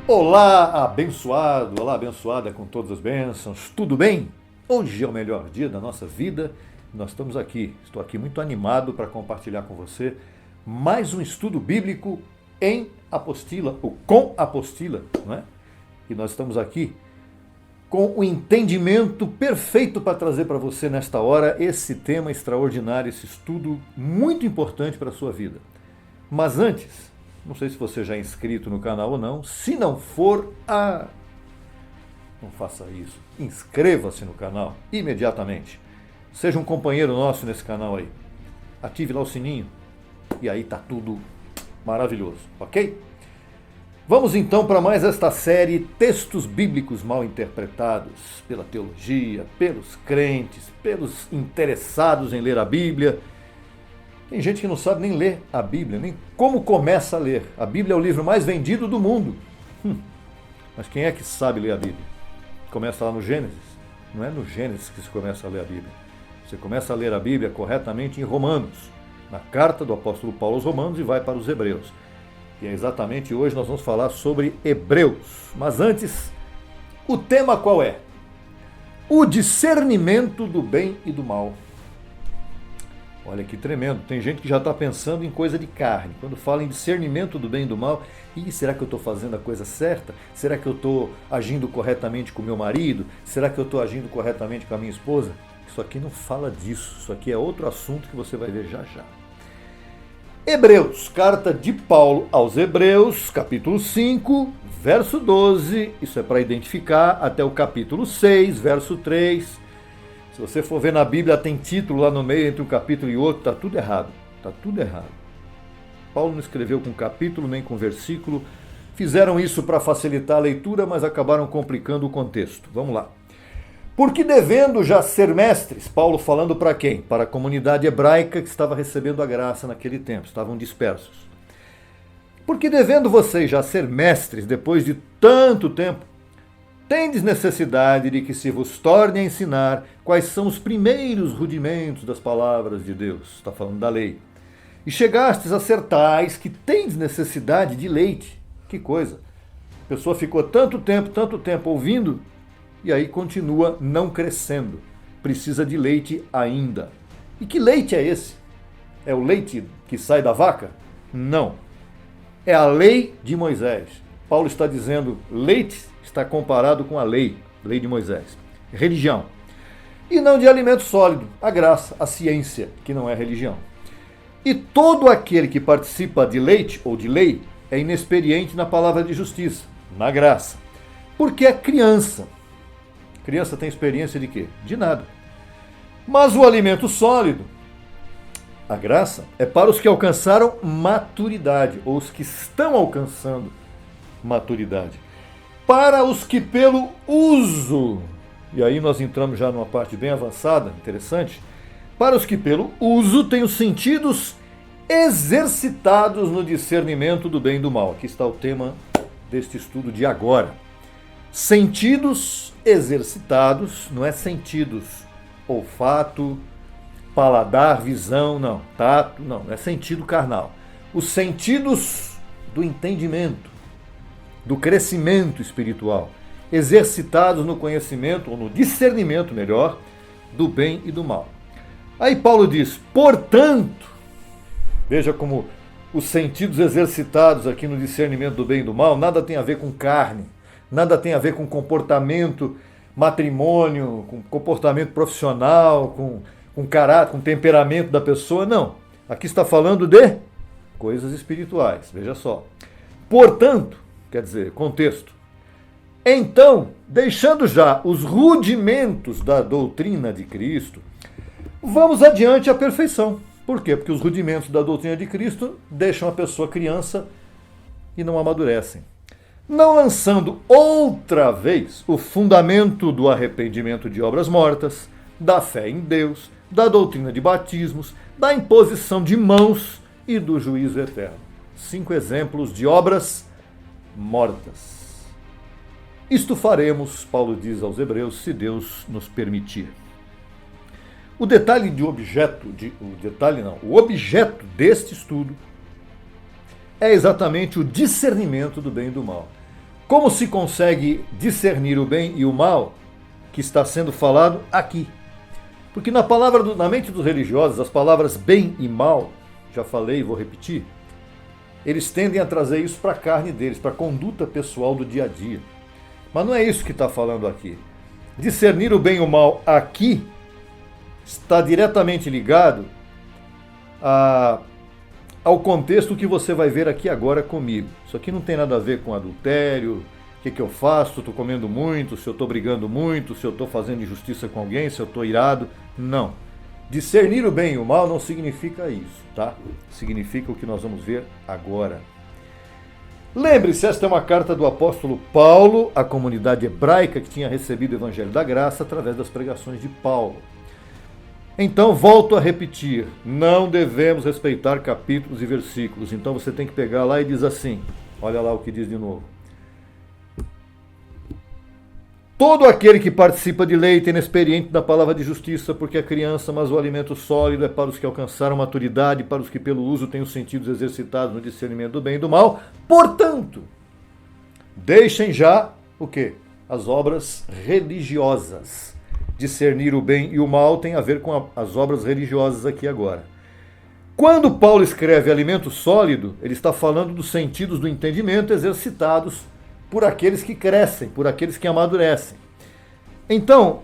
Olá, abençoado! Olá, abençoada com todas as bênçãos. Tudo bem? Hoje é o melhor dia da nossa vida. Nós estamos aqui. Estou aqui muito animado para compartilhar com você mais um estudo bíblico em apostila, ou com apostila, não é? E nós estamos aqui com o entendimento perfeito para trazer para você nesta hora esse tema extraordinário, esse estudo muito importante para a sua vida. Mas antes, não sei se você já é inscrito no canal ou não. Se não for, não faça isso. Inscreva-se no canal imediatamente. Seja um companheiro nosso nesse canal aí. Ative lá o sininho e aí tá tudo maravilhoso, ok? Vamos então para mais esta série Textos Bíblicos Mal Interpretados pela teologia, pelos crentes, pelos interessados em ler a Bíblia. Tem gente que não sabe nem ler a Bíblia, nem como começa a ler. A Bíblia é o livro mais vendido do mundo. Mas quem é que sabe ler a Bíblia? Começa lá no Gênesis. Não é no Gênesis que se começa a ler a Bíblia. Você começa a ler a Bíblia corretamente em Romanos, na carta do apóstolo Paulo aos Romanos, e vai para os Hebreus. E é exatamente hoje nós vamos falar sobre Hebreus. Mas antes, o tema qual é? O discernimento do bem e do mal. Olha que tremendo, tem gente que já está pensando em coisa de carne. Quando fala em discernimento do bem e do mal, será que eu estou fazendo a coisa certa? Será que eu estou agindo corretamente com o meu marido? Será que eu estou agindo corretamente com a minha esposa? Isso aqui não fala disso, isso aqui é outro assunto que você vai ver já já. Hebreus, carta de Paulo aos Hebreus, capítulo 5, verso 12, isso é para identificar, até o capítulo 6, verso 3. Se você for ver na Bíblia, tem título lá no meio entre um capítulo e outro, está tudo errado. Está tudo errado. Paulo não escreveu com capítulo nem com versículo. Fizeram isso para facilitar a leitura, mas acabaram complicando o contexto. Vamos lá. Porque devendo já ser mestres, Paulo falando para quem? Para a comunidade hebraica que estava recebendo a graça naquele tempo, estavam dispersos. Porque devendo vocês já ser mestres depois de tanto tempo, tendes necessidade de que se vos torne a ensinar quais são os primeiros rudimentos das palavras de Deus. Está falando da lei. E chegastes a ser tais que tendes necessidade de leite. Que coisa! A pessoa ficou tanto tempo ouvindo e aí continua não crescendo. Precisa de leite ainda. E que leite é esse? É o leite que sai da vaca? Não. É a lei de Moisés. Paulo está dizendo leite está comparado com a lei de Moisés. Religião. E não de alimento sólido, a graça, a ciência, que não é religião. E todo aquele que participa de leite ou de lei é inexperiente na palavra de justiça, na graça. Porque é criança. Criança tem experiência de quê? De nada. Mas o alimento sólido, a graça, é para os que alcançaram maturidade, ou os que estão alcançando maturidade. Para os que pelo uso, e aí nós entramos já numa parte bem avançada, interessante, para os que pelo uso têm os sentidos exercitados no discernimento do bem e do mal. Aqui está o tema deste estudo de agora. Sentidos exercitados, não é sentidos olfato, paladar, visão, não, tato, não é sentido carnal. Os sentidos do entendimento, do crescimento espiritual, exercitados no conhecimento, ou no discernimento melhor, do bem e do mal. Aí Paulo diz, portanto, veja como os sentidos exercitados aqui no discernimento do bem e do mal, nada tem a ver com carne, nada tem a ver com comportamento, matrimônio, com comportamento profissional, com caráter, com temperamento da pessoa, não. Aqui está falando de coisas espirituais, veja só. Portanto, quer dizer, contexto. Então, deixando já os rudimentos da doutrina de Cristo, vamos adiante à perfeição. Por quê? Porque os rudimentos da doutrina de Cristo deixam a pessoa criança e não amadurecem. Não lançando outra vez o fundamento do arrependimento de obras mortas, da fé em Deus, da doutrina de batismos, da imposição de mãos e do juízo eterno. 5 exemplos de obras mortas. Isto faremos, Paulo diz aos Hebreus, se Deus nos permitir. O objeto deste estudo é exatamente o discernimento do bem e do mal. Como se consegue discernir o bem e o mal que está sendo falado aqui? Porque na mente dos religiosos, as palavras bem e mal, já falei e vou repetir, eles tendem a trazer isso para a carne deles, para a conduta pessoal do dia a dia. Mas não é isso que está falando aqui. Discernir o bem e o mal aqui está diretamente ligado ao contexto que você vai ver aqui agora comigo. Isso aqui não tem nada a ver com adultério, o que eu faço, se eu estou comendo muito, se eu estou brigando muito, se eu estou fazendo injustiça com alguém, se eu estou irado. Não. Discernir o bem e o mal não significa isso, tá? Significa o que nós vamos ver agora. Lembre-se, esta é uma carta do apóstolo Paulo à comunidade hebraica que tinha recebido o Evangelho da Graça através das pregações de Paulo. Então, volto a repetir, não devemos respeitar capítulos e versículos. Então você tem que pegar lá e diz assim, olha lá o que diz de novo. Todo aquele que participa de lei tem inexperiente da palavra de justiça, porque é criança, mas o alimento sólido é para os que alcançaram maturidade, para os que pelo uso têm os sentidos exercitados no discernimento do bem e do mal. Portanto, deixem já o quê? As obras religiosas. Discernir o bem e o mal tem a ver com as obras religiosas aqui agora. Quando Paulo escreve alimento sólido, ele está falando dos sentidos do entendimento exercitados por aqueles que crescem, por aqueles que amadurecem. Então,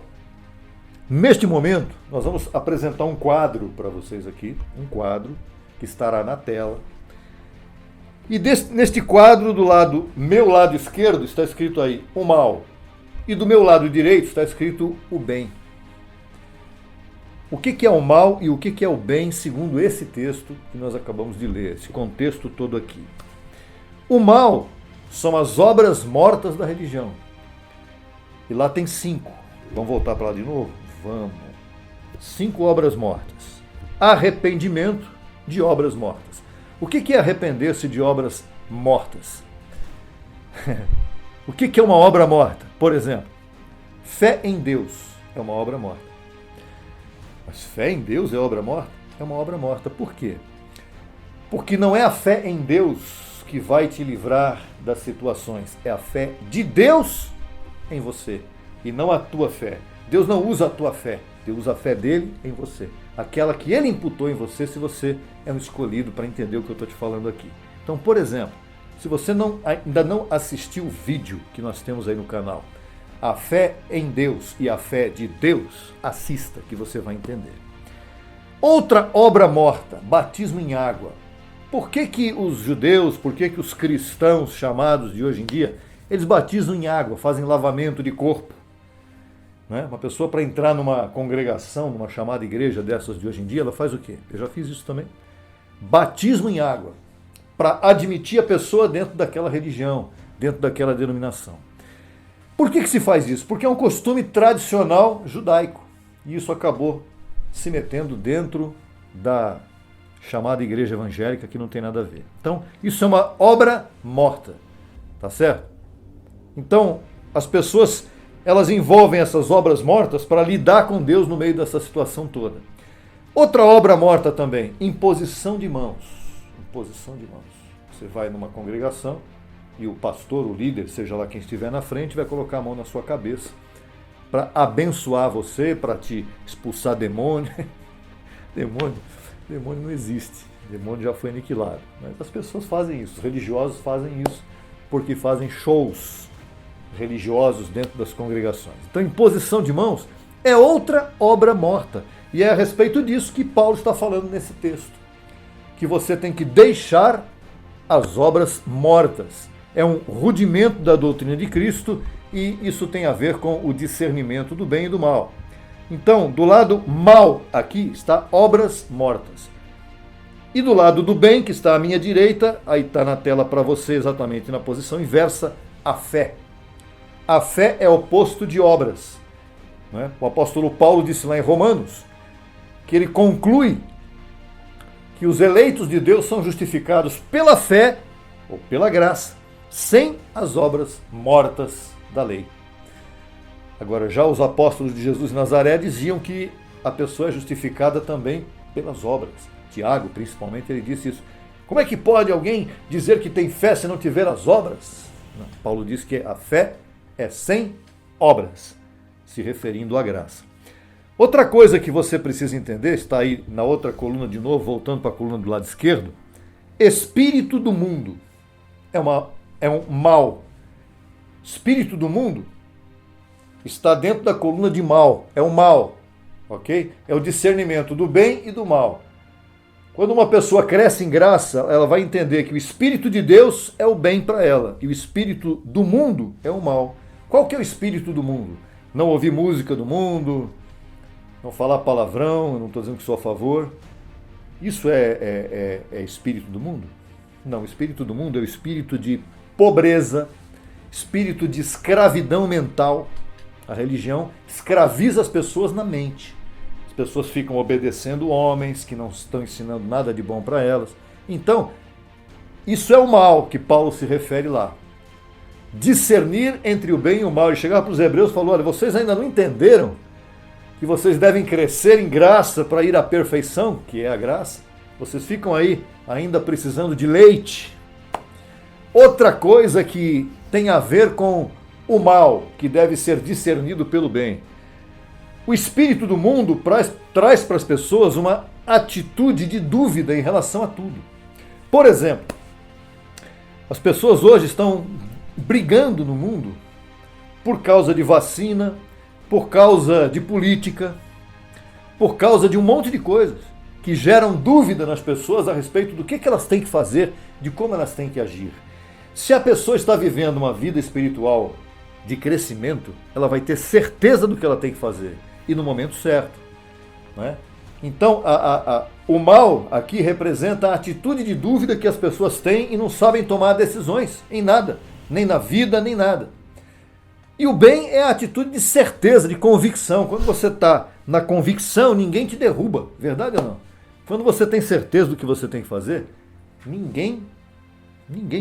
neste momento, nós vamos apresentar um quadro para vocês aqui, um quadro que estará na tela. E neste quadro, do meu lado esquerdo, está escrito aí o mal. E do meu lado direito está escrito o bem. O que é o mal e o que é o bem, segundo esse texto que nós acabamos de ler, esse contexto todo aqui? O mal são as obras mortas da religião. E lá tem 5. Vamos voltar para lá de novo? Vamos. 5 obras mortas. Arrependimento de obras mortas. O que é arrepender-se de obras mortas? O que é uma obra morta? Por exemplo, fé em Deus é uma obra morta. Mas fé em Deus é obra morta? É uma obra morta. Por quê? Porque não é a fé em Deus que vai te livrar das situações. É a fé de Deus em você e não a tua fé. Deus não usa a tua fé, Deus usa a fé dele em você. Aquela que ele imputou em você, se você é um escolhido para entender o que eu estou te falando aqui. Então, por exemplo, se você ainda não assistiu o vídeo que nós temos aí no canal, a fé em Deus e a fé de Deus, assista que você vai entender. Outra obra morta, batismo em água. Por que os judeus, por que os cristãos chamados de hoje em dia, eles batizam em água, fazem lavamento de corpo? Né? Uma pessoa para entrar numa congregação, numa chamada igreja dessas de hoje em dia, ela faz o quê? Eu já fiz isso também. Batismo em água, para admitir a pessoa dentro daquela religião, dentro daquela denominação. Por que se faz isso? Porque é um costume tradicional judaico. E isso acabou se metendo dentro da chamada igreja evangélica, que não tem nada a ver. Então, isso é uma obra morta, tá certo? Então, as pessoas, elas envolvem essas obras mortas para lidar com Deus no meio dessa situação toda. Outra obra morta também, imposição de mãos. Imposição de mãos. Você vai numa congregação e o pastor, o líder, seja lá quem estiver na frente, vai colocar a mão na sua cabeça para abençoar você, para te expulsar demônio. Demônio não existe, demônio já foi aniquilado. Mas as pessoas fazem isso, os religiosos fazem isso, porque fazem shows religiosos dentro das congregações. Então, imposição de mãos é outra obra morta. E é a respeito disso que Paulo está falando nesse texto. Que você tem que deixar as obras mortas. É um rudimento da doutrina de Cristo e isso tem a ver com o discernimento do bem e do mal. Então, do lado mal aqui está obras mortas. E do lado do bem, que está à minha direita, aí está na tela para você exatamente na posição inversa, a fé. A fé é o oposto de obras. Né? O apóstolo Paulo disse lá em Romanos que ele conclui que os eleitos de Deus são justificados pela fé ou pela graça, sem as obras mortas da lei. Agora, já os apóstolos de Jesus de Nazaré diziam que a pessoa é justificada também pelas obras. Tiago, principalmente, ele disse isso. Como é que pode alguém dizer que tem fé se não tiver as obras? Não. Paulo diz que a fé é sem obras, se referindo à graça. Outra coisa que você precisa entender, está aí na outra coluna de novo, voltando para a coluna do lado esquerdo, espírito do mundo é um mal. Espírito do mundo está dentro da coluna de mal, é o mal, ok? É o discernimento do bem e do mal. Quando uma pessoa cresce em graça, ela vai entender que o Espírito de Deus é o bem para ela e o Espírito do mundo é o mal. Qual que é o Espírito do mundo? Não ouvir música do mundo, não falar palavrão, eu não estou dizendo que sou a favor. Isso é Espírito do mundo? Não, o Espírito do mundo é o espírito de pobreza, espírito de escravidão mental. A religião escraviza as pessoas na mente. As pessoas ficam obedecendo homens que não estão ensinando nada de bom para elas. Então, isso é o mal que Paulo se refere lá. Discernir entre o bem e o mal. Ele chegava para os hebreus e falou, olha, vocês ainda não entenderam que vocês devem crescer em graça para ir à perfeição, que é a graça. Vocês ficam aí ainda precisando de leite. Outra coisa que tem a ver com o mal, que deve ser discernido pelo bem. O espírito do mundo traz para as pessoas uma atitude de dúvida em relação a tudo. Por exemplo, as pessoas hoje estão brigando no mundo por causa de vacina, por causa de política, por causa de um monte de coisas que geram dúvida nas pessoas a respeito do que elas têm que fazer, de como elas têm que agir. Se a pessoa está vivendo uma vida espiritual de crescimento, ela vai ter certeza do que ela tem que fazer e no momento certo. Né? Então, o mal aqui representa a atitude de dúvida que as pessoas têm e não sabem tomar decisões em nada, nem na vida, nem nada. E o bem é a atitude de certeza, de convicção. Quando você está na convicção, ninguém te derruba, verdade ou não? Quando você tem certeza do que você tem que fazer, ninguém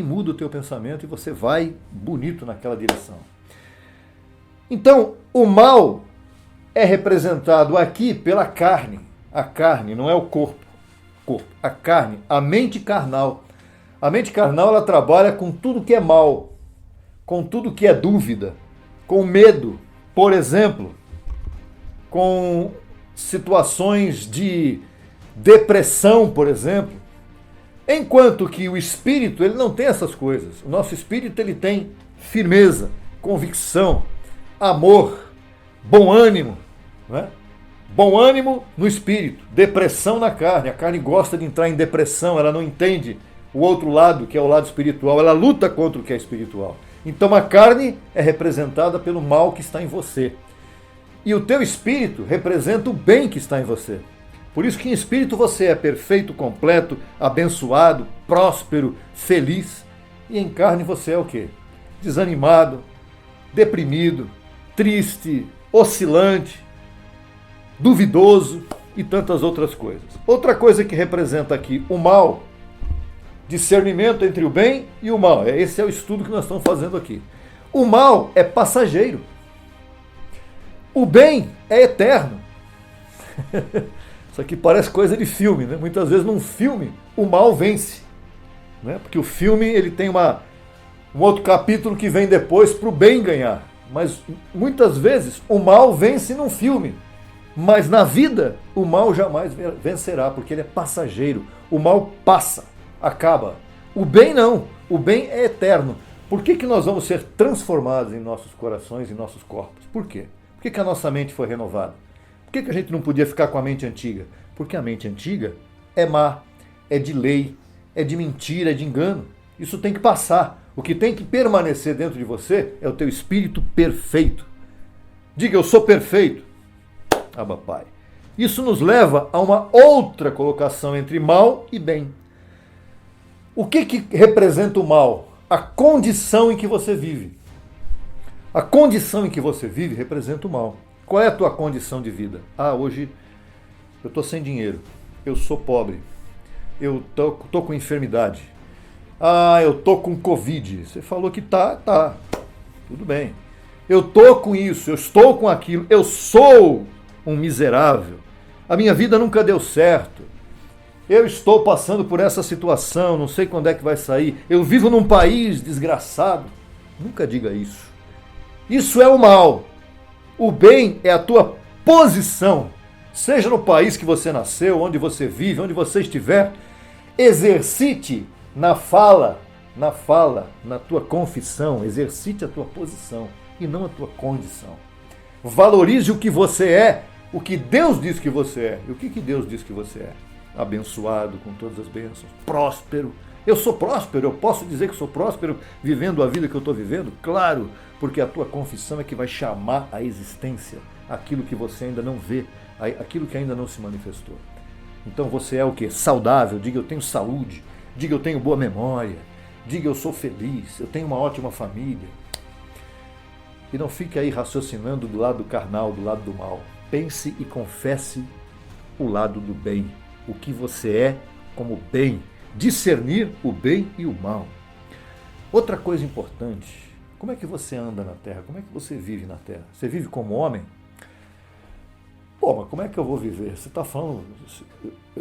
muda o teu pensamento e você vai bonito naquela direção. Então, o mal é representado aqui pela carne. A carne não é o corpo. A carne, a mente carnal. A mente carnal, ela trabalha com tudo que é mal, com tudo que é dúvida, com medo, por exemplo, com situações de depressão, por exemplo. Enquanto que o espírito, ele não tem essas coisas. O nosso espírito, ele tem firmeza, convicção, amor, bom ânimo, né? Bom ânimo no espírito, depressão na carne. A carne gosta de entrar em depressão, ela não entende o outro lado, que é o lado espiritual, ela luta contra o que é espiritual. Então a carne é representada pelo mal que está em você. E o teu espírito representa o bem que está em você. Por isso que em espírito você é perfeito, completo, abençoado, próspero, feliz. E em carne você é o quê? Desanimado, deprimido, triste, oscilante, duvidoso e tantas outras coisas. Outra coisa que representa aqui o mal, discernimento entre o bem e o mal. Esse é o estudo que nós estamos fazendo aqui. O mal é passageiro. O bem é eterno. Isso aqui parece coisa de filme, né? Muitas vezes num filme o mal vence, né? Porque o filme ele tem um outro capítulo que vem depois para o bem ganhar. Mas muitas vezes o mal vence num filme. Mas na vida o mal jamais vencerá, porque ele é passageiro. O mal passa, acaba. O bem não. O bem é eterno. Por que nós vamos ser transformados em nossos corações, em nossos corpos? Por quê? Por que a nossa mente foi renovada? Por que a gente não podia ficar com a mente antiga? Porque a mente antiga é má, é de lei, é de mentira, é de engano. Isso tem que passar. O que tem que permanecer dentro de você é o teu espírito perfeito. Diga, eu sou perfeito. Abba Pai. Isso nos leva a uma outra colocação entre mal e bem. O que representa o mal? A condição em que você vive. A condição em que você vive representa o mal. Qual é a tua condição de vida? Ah, hoje eu estou sem dinheiro, eu sou pobre, eu tô com enfermidade, ah, eu tô com Covid. Você falou que tá, tudo bem. Eu tô com isso, eu estou com aquilo, eu sou um miserável, a minha vida nunca deu certo, eu estou passando por essa situação, não sei quando é que vai sair, eu vivo num país desgraçado. Nunca diga isso. Isso é o mal. O bem é a tua posição. Seja no país que você nasceu, onde você vive, onde você estiver, exercite na fala, na tua confissão, exercite a tua posição e não a tua condição. Valorize o que você é, o que Deus diz que você é. E o que Deus diz que você é? Abençoado com todas as bênçãos, próspero. Eu sou próspero, eu posso dizer que sou próspero vivendo a vida que eu estou vivendo? Claro, porque a tua confissão é que vai chamar à existência aquilo que você ainda não vê, aquilo que ainda não se manifestou. Então você é o quê? Saudável, diga eu tenho saúde, diga eu tenho boa memória, diga eu sou feliz, eu tenho uma ótima família. E não fique aí raciocinando do lado carnal, do lado do mal. Pense e confesse o lado do bem, o que você é como bem, discernir o bem e o mal. Outra coisa importante, como é que você anda na terra? Como é que você vive na terra? Você vive como homem? Pô, mas como é que eu vou viver? Você está falando,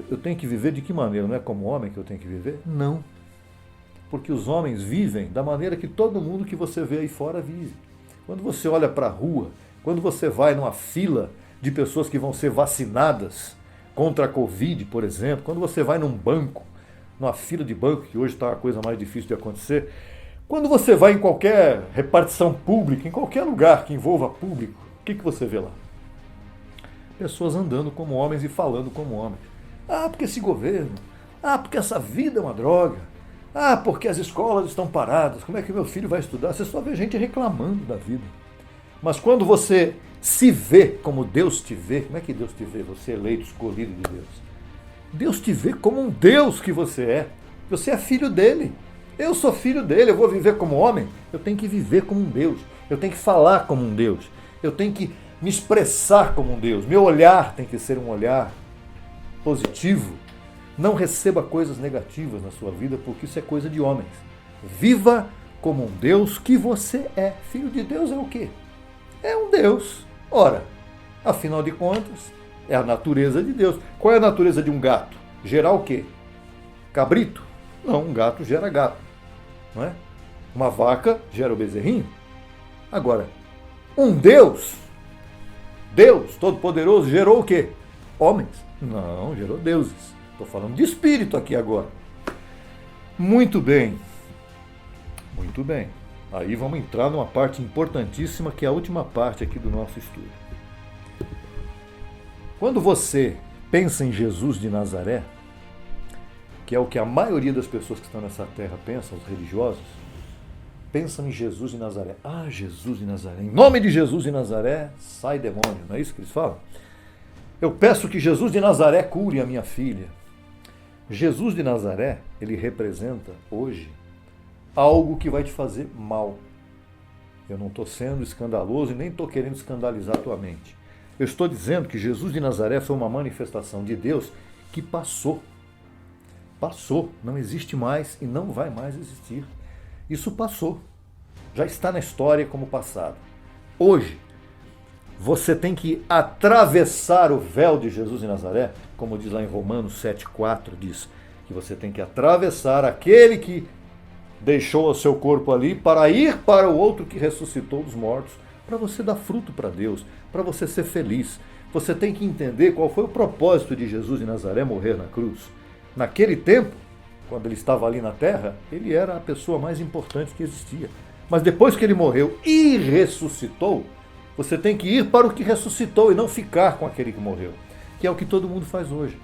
eu tenho que viver de que maneira? Não é como homem que eu tenho que viver? Não. Porque os homens vivem da maneira que todo mundo que você vê aí fora vive. Quando você olha para a rua, quando você vai numa fila de pessoas que vão ser vacinadas contra a Covid, por exemplo, quando você vai num banco, numa fila de banco, que hoje está a coisa mais difícil de acontecer, quando você vai em qualquer repartição pública, em qualquer lugar que envolva público, o que você vê lá? Pessoas andando como homens e falando como homens. Ah, porque esse governo, ah, porque essa vida é uma droga, ah, porque as escolas estão paradas, como é que meu filho vai estudar? Você só vê gente reclamando da vida. Mas quando você se vê como Deus te vê, como é que Deus te vê? Você é eleito, escolhido de Deus. Deus te vê como um Deus que você é. Você é filho dele. Eu sou filho dele, eu vou viver como homem. Eu tenho que viver como um Deus. Eu tenho que falar como um Deus. Eu tenho que me expressar como um Deus. Meu olhar tem que ser um olhar positivo. Não receba coisas negativas na sua vida, porque isso é coisa de homens. Viva como um Deus que você é. Filho de Deus é o quê? É um Deus. Ora, afinal de contas, é a natureza de Deus. Qual é a natureza de um gato? Gerar o quê? Cabrito? Não, um gato gera gato. Não é? Uma vaca gera o bezerrinho. Agora, um Deus Todo-Poderoso, gerou o quê? Homens? Não, gerou deuses. Estou falando de espírito aqui agora. Muito bem. Muito bem. Aí vamos entrar numa parte importantíssima, que é a última parte aqui do nosso estudo. Quando você pensa em Jesus de Nazaré, que é o que a maioria das pessoas que estão nessa terra pensam, os religiosos, pensam em Jesus de Nazaré. Ah, Jesus de Nazaré. Em nome de Jesus de Nazaré, sai demônio. Não é isso que eles falam? Eu peço que Jesus de Nazaré cure a minha filha. Jesus de Nazaré, ele representa hoje algo que vai te fazer mal. Eu não estou sendo escandaloso e nem estou querendo escandalizar a tua mente. Eu estou dizendo que Jesus de Nazaré foi uma manifestação de Deus que passou. Passou, não existe mais e não vai mais existir. Isso passou. Já está na história como passado. Hoje, você tem que atravessar o véu de Jesus de Nazaré, como diz lá em Romanos 7,4, diz que você tem que atravessar aquele que deixou o seu corpo ali para ir para o outro que ressuscitou dos mortos, para você dar fruto para Deus, para você ser feliz. Você tem que entender qual foi o propósito de Jesus de Nazaré morrer na cruz. Naquele tempo, quando ele estava ali na terra, ele era a pessoa mais importante que existia. Mas depois que ele morreu e ressuscitou, você tem que ir para o que ressuscitou e não ficar com aquele que morreu, que é o que todo mundo faz hoje.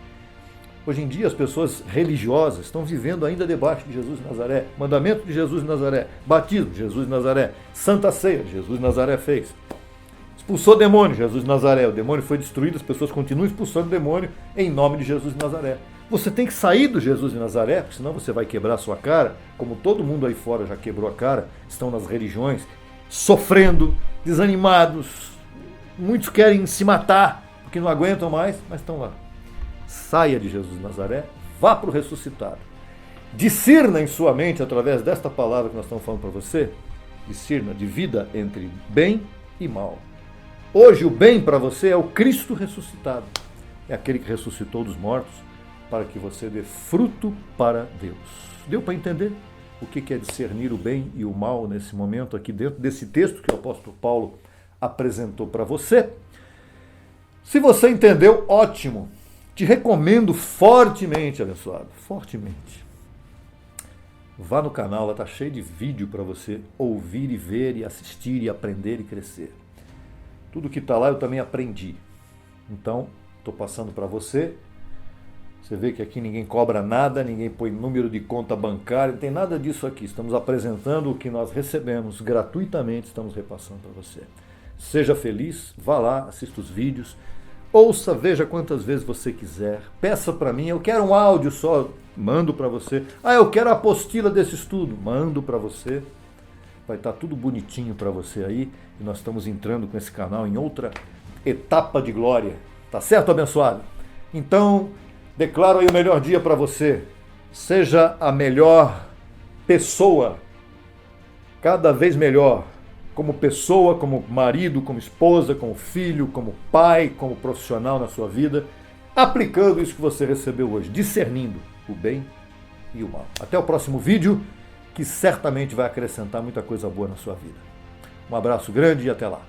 Hoje em dia as pessoas religiosas estão vivendo ainda debaixo de Jesus de Nazaré, mandamento de Jesus de Nazaré, batismo, Jesus de Nazaré, Santa Ceia, Jesus de Nazaré fez. Expulsou demônio, Jesus de Nazaré, o demônio foi destruído, as pessoas continuam expulsando demônio em nome de Jesus de Nazaré. Você tem que sair do Jesus de Nazaré, porque senão você vai quebrar a sua cara, como todo mundo aí fora já quebrou a cara, estão nas religiões, sofrendo, desanimados, muitos querem se matar, porque não aguentam mais, mas estão lá. Saia de Jesus de Nazaré, vá para o ressuscitado. Discirna em sua mente, através desta palavra que nós estamos falando para você, discirna de vida entre bem e mal. Hoje o bem para você é o Cristo ressuscitado. É aquele que ressuscitou dos mortos para que você dê fruto para Deus. Deu para entender? o que é discernir o bem e o mal nesse momento aqui dentro desse texto que o apóstolo Paulo apresentou para você. Se você entendeu, ótimo. Te recomendo fortemente, abençoado, fortemente. Vá no canal, lá está cheio de vídeo para você ouvir e ver e assistir e aprender e crescer. Tudo que está lá eu também aprendi. Então, estou passando para você. Você vê que aqui ninguém cobra nada, ninguém põe número de conta bancária, não tem nada disso aqui. Estamos apresentando o que nós recebemos gratuitamente, estamos repassando para você. Seja feliz, vá lá, assista os vídeos, ouça, veja quantas vezes você quiser. Peça para mim, eu quero um áudio só, mando para você. Ah, eu quero a apostila desse estudo, mando para você. Vai estar tudo bonitinho para você aí. E nós estamos entrando com esse canal em outra etapa de glória. Tá certo, abençoado? Então, declaro aí o melhor dia para você. Seja a melhor pessoa, cada vez melhor, como pessoa, como marido, como esposa, como filho, como pai, como profissional na sua vida, aplicando isso que você recebeu hoje, discernindo o bem e o mal. Até o próximo vídeo, que certamente vai acrescentar muita coisa boa na sua vida. Um abraço grande e até lá.